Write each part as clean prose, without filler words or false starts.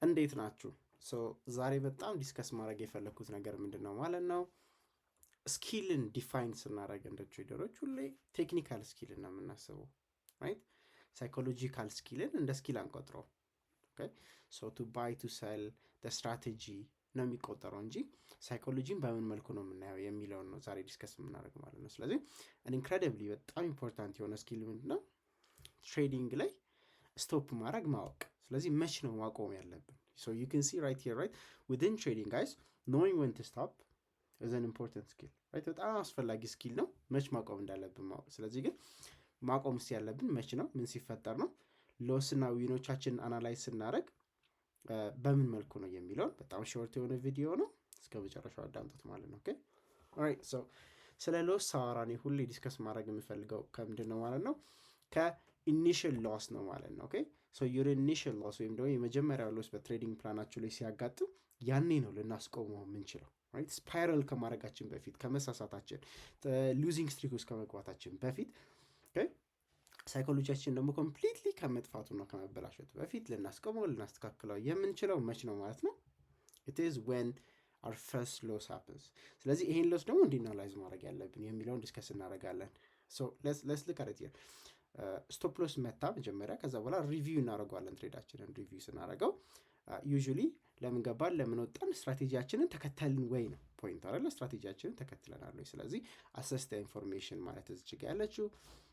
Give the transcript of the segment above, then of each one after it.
እንዴት ናችሁ? ዛሬ በጣም ዲስከስ ማድረግ የፈለግኩት ነገር ምንድን ነው ማለት ነው፣ ስኪልን ዲፋይን ስናደረግ እንደ ትሬደሮች ሁሌ ቴክኒካል ስኪልን ነው የምናስበው፣ ራይት? ሳይኮሎጂካል ስኪልን እንደ ስኪል አንቆጥረው። ቱ ባይ ቱ ሰል ስትራቴጂ ነው የሚቆጠረው እንጂ ሳይኮሎጂን በምን መልኩ ነው የምናየው የሚለውን ነው ዛሬ ዲስከስ የምናደርግ ማለት ነው። ስለዚህ ኢንክሬዲብሊ በጣም ኢምፖርታንት የሆነ ስኪል ምንድን ነው? ትሬዲንግ ላይ ስቶፕ ማድረግ ማወቅ። ስለዚህ መች ነው ማቆም ያለብን? So you can see right here, right? Within trading, guys, knowing when to stop is an important skill, right? በጣም አስፈላጊ ስኪል ነው መች ማቆም እንዳለብን ማወቅ። ስለዚህ ግን ማቆም ያለብን መች ነው? ምን ሲፈጠር ነው? ሎስና ዊኖቻችንን አናላይዝ ስናደርግ በምን መልኩ ነው የሚለውን በጣም ሾርት የሆነ ቪዲዮ ነው፣ እስከ መጨረሻው አዳምጡት ማለት ነው። ኦኬ ኦልራይት። ሶ ስለ ሎስ ሳወራ እኔ ሁሌ ዲስከስ ማድረግ የምፈልገው ከምንድን ነው ማለት ነው? ከኢኒሽል ሎስ ነው ማለት ነው። ኦኬ ሶ ዩር ኢኒሽል ሎስ ወይም ደግሞ የመጀመሪያው ሎስ በትሬዲንግ ፕላናችሁ ላይ ሲያጋጥም ያኔ ነው ልናስቆመው የምንችለው። ራይት ስፓይራል ከማድረጋችን በፊት፣ ከመሳሳታችን፣ ሉዚንግ ስትሪክ ውስጥ ከመግባታችን በፊት፣ ሳይኮሎጂያችን ደግሞ ኮምፕሊትሊ ከመጥፋቱና ከመበላሸቱ በፊት ልናስቆመው ልናስተካክለው የምንችለው መች ነው ማለት ነው? ኢት ኢዝ ዌን አር ፈርስት ሎስ ሃፕንስ። ስለዚህ ይሄን ሎስ ደግሞ እንዲናላይዝ ማድረግ ያለብን የሚለውን ዲስከስ እናደርጋለን። ሶ ሌትስ ሉክ አት ኢት ሂር። ስቶፕ ሎስ መታ መጀመሪያ፣ ከዛ በኋላ ሪቪው እናደርገዋለን። ትሬዳችንን ሪቪው ስናደርገው ዩዥሊ ለምን ገባን ለምን ወጣን ስትራቴጂያችንን ተከተልን ወይ ነው ፖይንት አይደለ? ስትራቴጂያችንን ተከትለናል ወይ? ስለዚህ አሰስተ ኢንፎርሜሽን ማለት እዚች ጋ ያለችው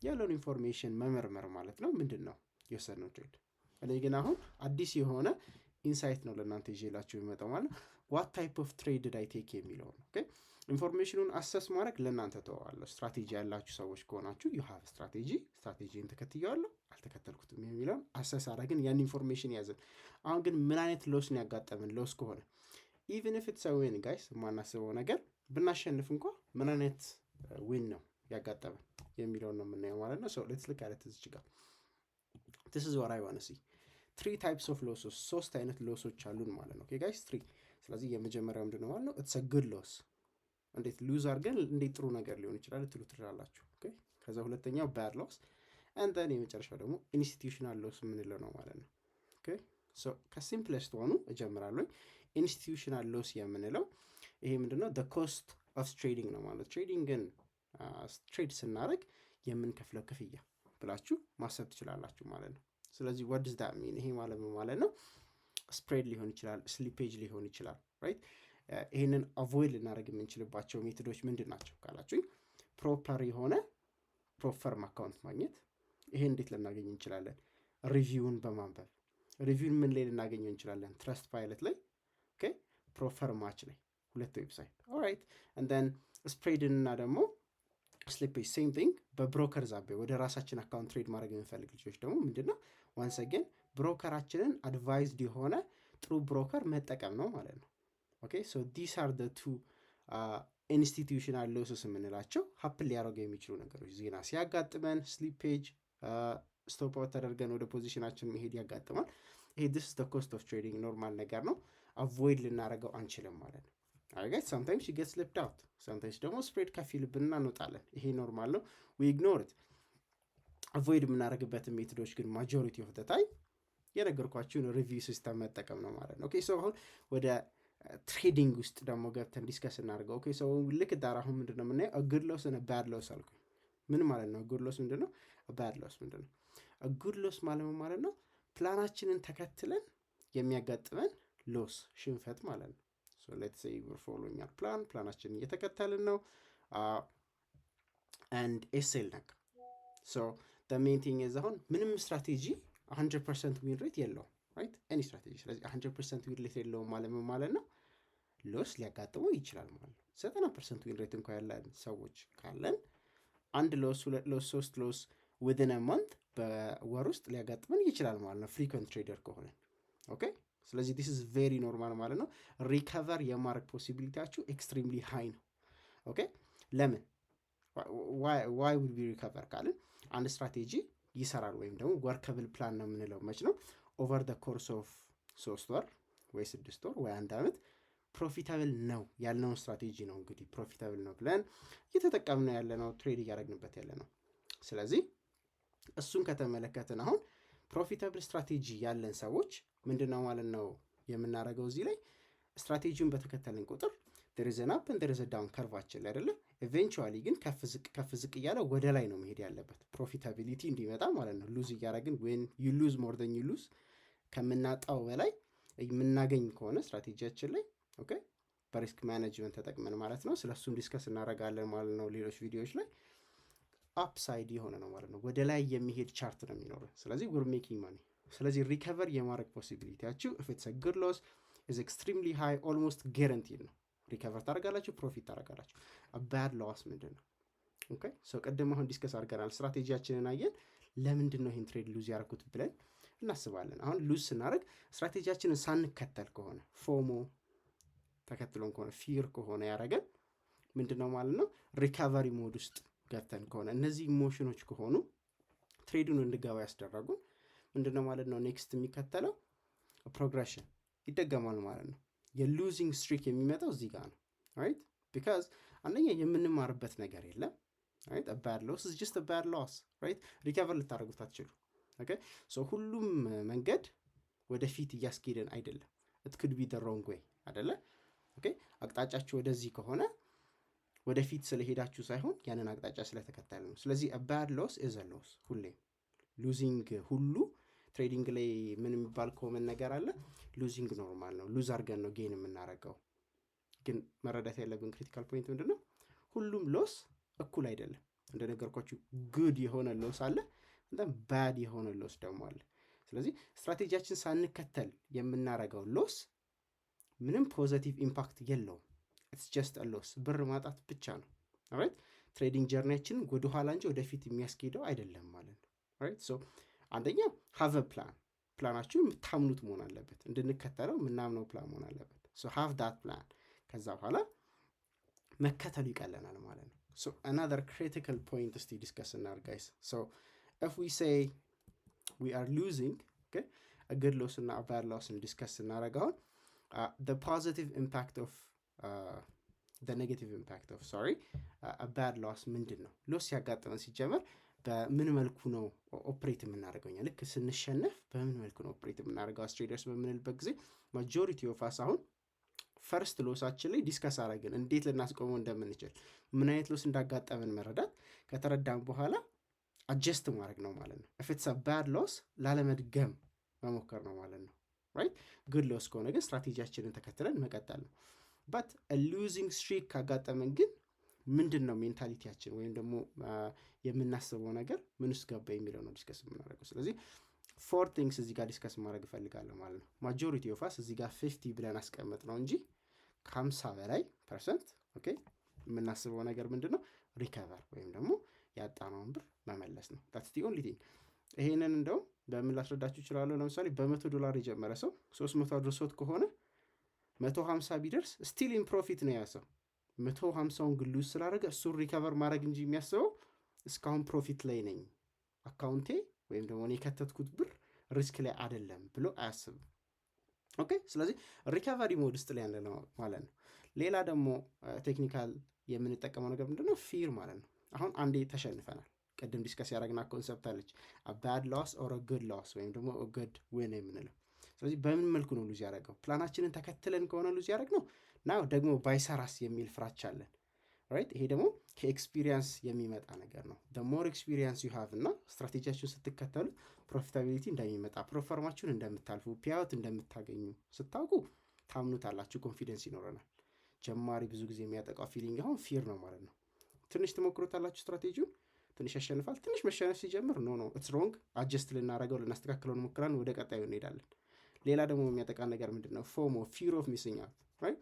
ያለውን ኢንፎርሜሽን መመርመር ማለት ነው። ምንድን ነው የወሰድነው ትሬድ? እኔ ግን አሁን አዲስ የሆነ ኢንሳይት ነው ለእናንተ ይዤላችሁ የሚመጣው ማለት ነው። ዋት ታይፕ ኦፍ ትሬድ ዳይ ቴክ የሚለው ነው። ኦኬ ኢንፎርሜሽኑን አሰስ ማድረግ ለእናንተ ተዋዋለሁ። ስትራቴጂ ያላችሁ ሰዎች ከሆናችሁ ዩ ሃቭ ስትራቴጂን ተከትየዋለሁ አልተከተልኩትም የሚለውን አሰስ አደረግን፣ ያን ኢንፎርሜሽን ያዘን። አሁን ግን ምን አይነት ሎስ ነው ያጋጠምን? ሎስ ከሆነ ኢቨን ኢፍ ኢትስ ዊን ጋይስ፣ የማናስበው ነገር ብናሸንፍ እንኳ ምን አይነት ዊን ነው ያጋጠመን የሚለውን ነው የምናየው ማለት ነው። ሌትስ ሉክ አት ኢት ጋር ዲስ ኢዝ ዋት አይ ዋንት ሲ። 3 ታይፕስ ኦፍ ሎሶች፣ 3 አይነት ሎሶች አሉን ማለት ነው። ኦኬ ጋይስ 3። ስለዚህ የመጀመሪያው ምንድን ነው ማለት ነው? ኢትስ አ ጉድ ሎስ። እንዴት ሉዝ አድርገን እንዴት ጥሩ ነገር ሊሆን ይችላል ትሉ ትላላችሁ። ኦኬ ከዛ ሁለተኛው ባድ ሎስ አንድ የመጨረሻው ደግሞ ኢንስቲትዩሽናል ሎስ የምንለው ነው ማለት ነው። ኦኬ ሶ ከሲምፕለስት ሆኑ እጀምራለሁ። ኢንስቲትዩሽናል ሎስ የምንለው ይሄ ምንድነው? the cost of trading ነው ማለት። ትሬዲንግን ትሬድ ስናደርግ የምንከፍለው ክፍያ ብላችሁ ማሰብ ትችላላችሁ ማለት ነው። ስለዚህ what does that mean? ይሄ ማለት ነው ስፕሬድ ሊሆን ይችላል፣ ስሊፔጅ ሊሆን ይችላል። ራይት ይሄንን አቮይድ ልናደርግ የምንችልባቸው ሜቶዶች ምንድን ናቸው ካላችሁኝ፣ ፕሮፐር የሆነ ፕሮፈርም አካውንት ማግኘት። ይሄ እንዴት ልናገኝ እንችላለን? ሪቪውን በማንበብ። ሪቪውን ምን ላይ ልናገኘው እንችላለን? ትረስት ፓይለት ላይ፣ ኦኬ ፕሮፈር ማች ላይ፣ 2 ዌብሳይት። ኦልራይት እንደን ስፕሬድን እና ደግሞ ስሊፔጅ ሴም ቲንግ በብሮከር ዛቤ ወደ ራሳችን አካውንት ትሬድ ማድረግ የምንፈልግ ልጆች ደግሞ ምንድነው ዋንስ አገን ብሮከራችንን አድቫይዝድ የሆነ ጥሩ ብሮከር መጠቀም ነው ማለት ነው። ኦኬ ሶ ዲስ አር ዘ 2 ኢንስቲትዩሽናል ሎስስ የምንላቸው ሀፕን ሊያደርገው የሚችሉ ነገሮች። ዜና ሲያጋጥመን ስሊፔጅ ስቶፕ አውት ተደርገን ወደ ፖዚሽናችን መሄድ ያጋጥማል። ይሄ ዲስ ዘ ኮስት ኦፍ ትሬዲንግ ኖርማል ነገር ነው። አቮይድ ልናደርገው አንችልም ማለት ነው። አይ ሳምታይምስ ዩ ጌት ስሊፕድ አውት፣ ሳምታይምስ ደግሞ ስፕሬድ ከፍ ይልብንና እንወጣለን። ይሄ ኖርማል ነው። ዊ ኢግኖር ኢት። አቮይድ የምናደርግበትን ሜቶዶች ግን ማጆሪቲ ኦፍ ዘ ታይም የነገርኳችሁን ሪቪው ሲስተም መጠቀም ነው ማለት ነው። ኦኬ ሶ አሁን ወደ ትሬዲንግ ውስጥ ደግሞ ገብተን ዲስከስ እናደርገው። ኦኬ ሶ ልክ ዳር አሁን ምንድነው የምናየው? ጉድ ሎስ እና ባድ ሎስ አልኩኝ። ምን ማለት ነው? ጉድ ሎስ ምንድነው? ባድ ሎስ ምንድነው? ጉድ ሎስ ማለት ነው ፕላናችንን ተከትለን የሚያጋጥመን ሎስ ሽንፈት ማለት ነው። ሶ ሌትስ ሴይ ዊር ፎሎዊንግ አወር ፕላናችንን እየተከተልን ነው አንድ ኤስኤል ነካ። ሶ ዘ ሜን ቲንግ ኢዝ አሁን ምንም ስትራቴጂ 100% ዊን ሬት የለውም። ራይት ኤኒ ስትራቴጂ። ስለዚህ 100% ዊን ሬት የለውም ማለት ነው ሎስ ሊያጋጥመው ይችላል ማለት ነው። 90% ዊን ሬት እንኳን ያለን ሰዎች ካለን አንድ ሎስ፣ 2 ሎስ፣ 3 ሎስ ዊዝን አ ማንት በወር ውስጥ ሊያጋጥመን ይችላል ማለት ነው ፍሪኩዌንት ትሬደር ከሆነ። ኦኬ ስለዚህ ዲስ ኢዝ ቬሪ ኖርማል ማለት ነው። ሪከቨር የማድረግ ፖሲቢሊቲያችሁ ኤክስትሪምሊ ሃይ ነው። ኦኬ ለምን ዋይ ውድ ቢ ሪከቨር ካልን አንድ ስትራቴጂ ይሰራል ወይም ደግሞ ወርከብል ፕላን ነው የምንለው መች ነው? ኦቨር ደ ኮርስ ኦፍ 3 ወር ወይ 6 ወር ወይ 1 ዓመት ፕሮፊታብል ነው ያልነውን ስትራቴጂ ነው እንግዲህ ፕሮፊታብል ነው ብለን እየተጠቀምነው ያለ ነው፣ ትሬድ እያደረግንበት ያለ ነው። ስለዚህ እሱን ከተመለከትን አሁን ፕሮፊታብል ስትራቴጂ ያለን ሰዎች ምንድነው ማለት ነው የምናደርገው እዚህ ላይ ስትራቴጂውን በተከተልን ቁጥር there is an up and there is a down ከርቫችን ላይ አይደለ? ኢቬንቹዋሊ ግን ከፍ ዝቅ እያለ ወደ ላይ ነው መሄድ ያለበት ፕሮፊታቢሊቲ እንዲመጣ ማለት ነው። ሉዝ እያደረግን when you lose more than you lose ከምናጣው በላይ የምናገኝ ከሆነ ስትራቴጂያችን ላይ ኦኬ በሪስክ ማኔጅመንት ተጠቅመን ማለት ነው። ስለሱም ዲስከስ እናደርጋለን ማለት ነው ሌሎች ቪዲዮዎች ላይ። አፕሳይድ የሆነ ነው ማለት ነው፣ ወደ ላይ የሚሄድ ቻርት ነው የሚኖረው። ስለዚህ we're making money። ስለዚህ ሪከቨር የማድረግ ፖሲቢሊቲያችሁ if it's a good loss is extremely high, almost guaranteed ነው። ሪከቨር ታደርጋላችሁ፣ ፕሮፊት ታደርጋላችሁ። ባድ ሎስ ምንድን ነው? ኦኬ ሶ ቅድም አሁን ዲስከስ አድርገናል። ስትራቴጂያችንን አየን። ለምንድን ነው ይህን ትሬድ ሉዝ ያደረኩት ብለን እናስባለን። አሁን ሉዝ ስናደርግ ስትራቴጂያችንን ሳንከተል ከሆነ ፎሞ ተከትሎን ከሆነ ፊር ከሆነ ያደረገን ምንድን ነው ማለት ነው? ሪካቨሪ ሞድ ውስጥ ገብተን ከሆነ እነዚህ ኢሞሽኖች ከሆኑ ትሬዱን እንድገባ ያስደረጉን ምንድን ነው ማለት ነው? ኔክስት የሚከተለው ፕሮግሬሽን ይደገማል ማለት ነው። የሉዚንግ ስትሪክ የሚመጣው እዚህ ጋር ነው ራይት። ቢካዝ አንደኛ የምንማርበት ነገር የለም ራይት። ባድ ሎስ ኢዝ ጀስት ባድ ሎስ ራይት። ሪከቨር ልታደርጉት አትችሉ። ኦኬ ሶ ሁሉም መንገድ ወደፊት እያስኬደን አይደለም። ኢት ኩድ ቢ ዘ ሮንግ ዌይ አይደለ? ኦኬ አቅጣጫችሁ ወደዚህ ከሆነ ወደፊት ስለሄዳችሁ ሳይሆን ያንን አቅጣጫ ስለተከተለ ነው። ስለዚህ ባድ ሎስ ኢዝ አ ሎስ። ሁሌ ሉዚንግ ሁሉ ትሬዲንግ ላይ ምን የሚባል ኮመን ነገር አለ? ሉዚንግ ኖርማል ነው። ሉዝ አድርገን ነው ጌን የምናደርገው። ግን መረዳት ያለብን ክሪቲካል ፖይንት ምንድን ነው? ሁሉም ሎስ እኩል አይደለም። እንደነገርኳችሁ ጉድ የሆነ ሎስ አለ፣ እንደም ባድ የሆነ ሎስ ደግሞ አለ። ስለዚህ ስትራቴጂያችን ሳንከተል የምናደርገው ሎስ ምንም ፖዘቲቭ ኢምፓክት የለውም። ኢትስ ጀስት አ ሎስ፣ ብር ማጣት ብቻ ነው። ኦራይት ትሬዲንግ ጀርኒያችን ወደኋላ እንጂ ወደፊት የሚያስኬደው አይደለም ማለት ነው። ኦራይት ሶ አንደኛ ሃቭ አ ፕላን። ፕላናችሁ የምታምኑት መሆን አለበት፣ እንድንከተለው የምናምነው ፕላን መሆን አለበት። ሶ ሃቭ ዳት ፕላን። ከዛ በኋላ መከተሉ ይቀለናል ማለት ነው። ሶ አናዘር ክሪቲካል ፖይንት እስቲ ዲስከስ እናድርግ ጋይስ። ሶ ኢፍ ዊ ሴይ ዊ አር ሉዚንግ ኦኬ አ ጉድ ሎስ እና አ ባድ ሎስን ዲስከስ እናደርግ። አሁን the positive impact of the negative impact of a bad loss ምንድን ነው? ሎስ ሲያጋጥመን ሲጀመር በምን መልኩ ነው ኦፕሬት የምናደርገው? ልክ ስንሸነፍ በምን መልኩ ነው ኦፕሬት የምናደርገው? አስ ትሬደርስ በምንልበት ጊዜ ማጆሪቲ ኦፍ አስ አሁን ፈርስት ሎሳችን ላይ ዲስከስ አደረግን፣ እንዴት ልናስቆመው እንደምንችል፣ ምን አይነት ሎስ እንዳጋጠመን መረዳት። ከተረዳን በኋላ አጀስት ማድረግ ነው ማለት ነው። if it's a bad loss ላለመድገም መሞከር ነው ማለት ነው ራይት። ጉድ ሎስ ከሆነ ግን ስትራቴጂያችንን ተከትለን መቀጠል ነው። በት ሉዚንግ ስትሪክ ካጋጠመን ግን ምንድን ነው ሜንታሊቲያችን ወይም ደግሞ የምናስበው ነገር ምን ውስጥ ገባ የሚለው ነው ዲስከስ የምናደርገው። ስለዚህ ፎር ቲንግስ እዚህ ጋር ዲስከስ ማድረግ እፈልጋለሁ ማለት ነው። ማጆሪቲ ኦፍ አስ እዚህ ጋር 50 ብለን አስቀምጥ ነው እንጂ ከ50 በላይ ፐርሰንት ኦኬ የምናስበው ነገር ምንድን ነው? ሪከቨር ወይም ደግሞ ያጣነውን ብር መመለስ ነው። ታትስ ዲ ኦንሊ ቲንግ። ይሄንን እንደውም በምን ላስረዳችሁ እችላለሁ? ለምሳሌ $100 የጀመረ ሰው 300 አድርሶት ከሆነ 150 ቢደርስ ስቲል ኢን ፕሮፊት ነው ያሰው። 150ውን ግን ሉዝ ስላደረገ እሱን ሪከቨር ማድረግ እንጂ የሚያስበው እስካሁን ፕሮፊት ላይ ነኝ፣ አካውንቴ ወይም ደግሞ እኔ የከተትኩት ብር ሪስክ ላይ አይደለም ብሎ አያስብም። ኦኬ ስለዚህ ሪከቨሪ ሞድ ውስጥ ላይ ያለ ነው ማለት ነው። ሌላ ደግሞ ቴክኒካል የምንጠቀመው ነገር ምንድነው? ፊር ማለት ነው። አሁን አንዴ ተሸንፈናል። ቅድም ዲስከስ ያደረግና ኮንሰፕት አለች ባድ ሎስ ኦር ጉድ ሎስ ወይም ደግሞ ጉድ ዊን የምንለው። ስለዚህ በምን መልኩ ነው ሉዝ ያደረገው? ፕላናችንን ተከትለን ከሆነ ሉዝ ያደረግነው ናው ደግሞ ባይሰራስ የሚል ፍራቻ አለን ራይት። ይሄ ደግሞ ከኤክስፒሪየንስ የሚመጣ ነገር ነው። ሞር ኤክስፒሪየንስ ዩ ሃቭ እና ስትራቴጂያችሁን ስትከተሉ ፕሮፊታቢሊቲ እንደሚመጣ፣ ፕሮፎርማችሁን እንደምታልፉ፣ ፒያውት እንደምታገኙ ስታውቁ ታምኑታላችሁ፣ ኮንፊደንስ ይኖረናል። ጀማሪ ብዙ ጊዜ የሚያጠቃው ፊሊንግ አሁን ፊር ነው ማለት ነው። ትንሽ ትሞክሩታላችሁ፣ ስትራቴጂውን ትንሽ ያሸንፋል። ትንሽ መሸነፍ ሲጀምር ኖ ኢትስ ሮንግ፣ አጀስት ልናደርገው ልናስተካክለው እንሞክራለን፣ ወደ ቀጣዩ እንሄዳለን። ሌላ ደግሞ የሚያጠቃ ነገር ምንድን ነው? ፎሞ ፊር ኦፍ ሚሲንግ አውት ራይት።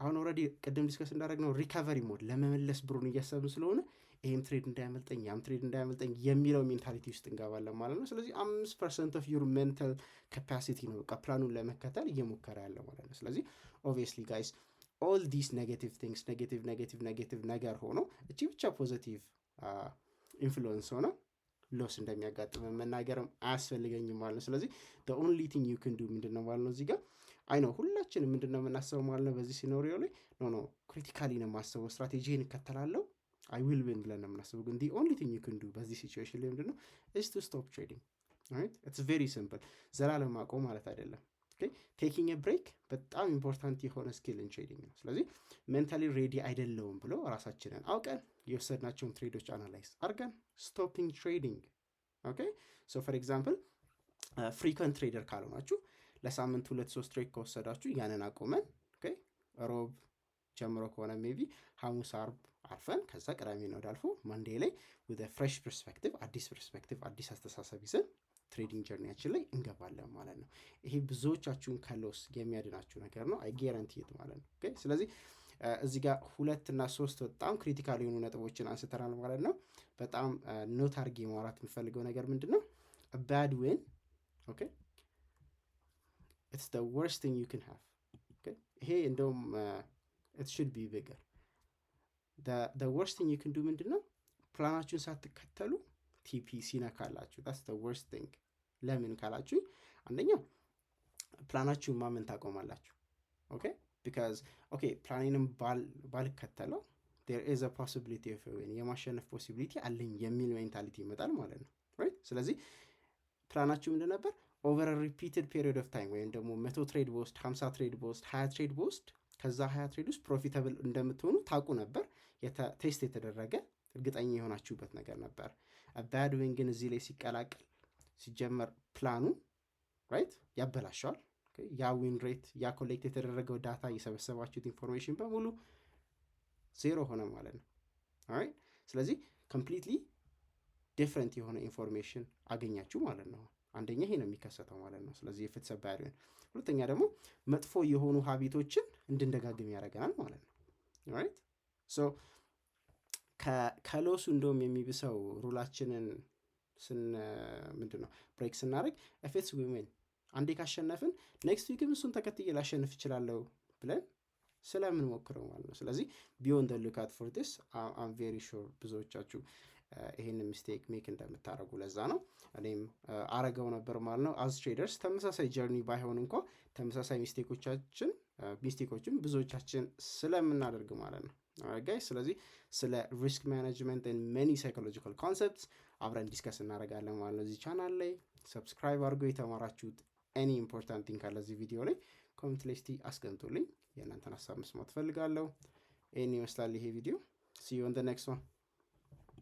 አሁን ኦልሬዲ ቅድም ዲስከስ እንዳደረግነው ሪካቨሪ ሞድ ለመመለስ ብሩን እያሰብን ስለሆነ ይህም ትሬድ እንዳያመልጠኝ ያም ትሬድ እንዳያመልጠኝ የሚለው ሜንታሊቲ ውስጥ እንገባለን ማለት ነው። ስለዚህ 5% ኦፍ ዩር ሜንታል ካፓሲቲ ነው በቃ ፕላኑን ለመከተል እየሞከረ ያለው ማለት ነው። ስለዚህ ኦብቪየስሊ ጋይስ ኦል ዲስ ኔጌቲቭ ቲንግስ ኔጌቲቭ ነገር ሆኖ እቺ ብቻ ፖዚቲቭ ኢንፍሉዌንስ ሆነ ሎስ እንደሚያጋጥም መናገርም አያስፈልገኝም ማለት ነው። ስለዚህ the only thing you can do ምንድነው ማለት ነው እዚህ ጋር አይ ነው ሁላችንም ምንድነው የምናስበው ማለት ነው በዚህ ሲናሪዮ ላይ ኖ ክሪቲካሊ ነው የማስበው፣ ስትራቴጂን እከተላለሁ አይ ዊል ዊን ብለን ነው የምናስበው። ግን the only thing you can do በዚህ ሲቹዌሽን ላይ ምንድነው is to stop trading right. it's very simple። ዘላለም ማቆም ማለት አይደለም። ቴኪንግ ብሬክ በጣም ኢምፖርታንት የሆነ ስኪል ኢን ትሬዲንግ ነው። ስለዚህ ሜንታሊ ሬዲ አይደለውም ብሎ ራሳችንን አውቀን የወሰድናቸውን ትሬዶች አናላይዝ አድርገን ስቶፒንግ ትሬዲንግ። ኦኬ ሶ ፎር ኤግዛምፕል ፍሪኩዌንት ትሬደር ካልሆናችሁ ለሳምንት 2-3 ትሬድ ከወሰዳችሁ ያንን አቁመን ሮብ ጀምሮ ከሆነ ሜቢ ሐሙስ፣ አርብ አርፈን ከዛ ቅዳሜ ነው ዳልፎ ማንዴ ላይ with a fresh perspective አዲስ አስተሳሰብ ይዘን ትሬዲንግ ጀርኒያችን ላይ እንገባለን ማለት ነው። ይሄ ብዙዎቻችሁን ከሎስ የሚያድናችሁ ነገር ነው። አይ ጋራንቲ ኢት ማለት ነው። ኦኬ ስለዚህ እዚህ ጋር 2 እና 3 በጣም ክሪቲካል የሆኑ ነጥቦችን አንስተናል ማለት ነው። በጣም ኖት አድርጌ ማውራት የምፈልገው ነገር ምንድነው? a bad win okay it's the worst thing you can have okay ይሄ እንደውም it should be bigger the worst thing you can do ምንድነው? ፕላናችሁን ሳትከተሉ ቲፒ ሲነካላችሁ that's the worst thing። ለምን ካላችሁ አንደኛ ፕላናችሁን ማመን ታቆማላችሁ። ኦኬ because okay ፕላኔንም ባልከተለው there is a possibility of a win የማሸነፍ ፖሲቢሊቲ አለኝ የሚል ሜንታሊቲ ይመጣል ማለት ነው right። ስለዚህ ፕላናችሁ ምንድን ነበር? ኦቨር ሪፒትድ ፔሪድ ኦፍ ታይም ወይም ደግሞ 100 ትሬድ በውስጥ 50 ትሬድ በውስጥ 20 ትሬድ በውስጥ ከዛ 20 ትሬድ ውስጥ ፕሮፊታብል እንደምትሆኑ ታውቁ ነበር። ቴስት የተደረገ እርግጠኛ የሆናችሁበት ነገር ነበር። ባድ ዊን ግን እዚህ ላይ ሲቀላቀል ሲጀመር ፕላኑ ራይት ያበላሸዋል። ያ ዊን ሬት ያ ኮሌክት የተደረገው ዳታ የሰበሰባችሁት ኢንፎርሜሽን በሙሉ ዜሮ ሆነ ማለት ነው። ኦራይት ስለዚህ ኮምፕሊትሊ ዲፍረንት የሆነ ኢንፎርሜሽን አገኛችሁ ማለት ነው። አንደኛ ይሄ ነው የሚከሰተው ማለት ነው። ስለዚህ የፍትሰ ባድ ዊን። ሁለተኛ ደግሞ መጥፎ የሆኑ ሀቢቶችን እንድንደጋግም ያደርገናል ማለት ነው። ኦራይት ሶ ከሎሱ እንደውም የሚብሰው ሩላችንን ምንድነው ብሬክ ስናደርግ ኤፌትስ ዊን አንዴ ካሸነፍን ኔክስት ዊክም እሱን ተከትዬ ላሸንፍ እችላለሁ ብለን ስለምንሞክረው ማለት ነው። ስለዚህ ቢዮንድ ሉካት ፎር ዲስ አም ቬሪ ሹር ብዙዎቻችሁ ይሄን ሚስቴክ ሜክ እንደምታደርጉ ለዛ ነው እኔም አረገው ነበር ማለት ነው። አዝ ትሬደርስ ተመሳሳይ ጀርኒ ባይሆን እንኳን ተመሳሳይ ሚስቴኮችን ብዙዎቻችን ስለምናደርግ ማለት ነው። alright guys ስለዚህ ስለ ሪስክ ማኔጅመንት and many psychological concepts አብረን ዲስከስ እናደርጋለን ማለት ነው። እዚህ ቻናል ላይ ሰብስክራይብ አድርጎ የተማራችሁት any important thing ካለ እዚህ ቪዲዮ ላይ ኮሜንት ላይ እስቲ አስቀምጡልኝ። የእናንተን ሀሳብ መስማት ፈልጋለሁ። ይሄን ይመስላል ይሄ ቪዲዮ። see you on the next one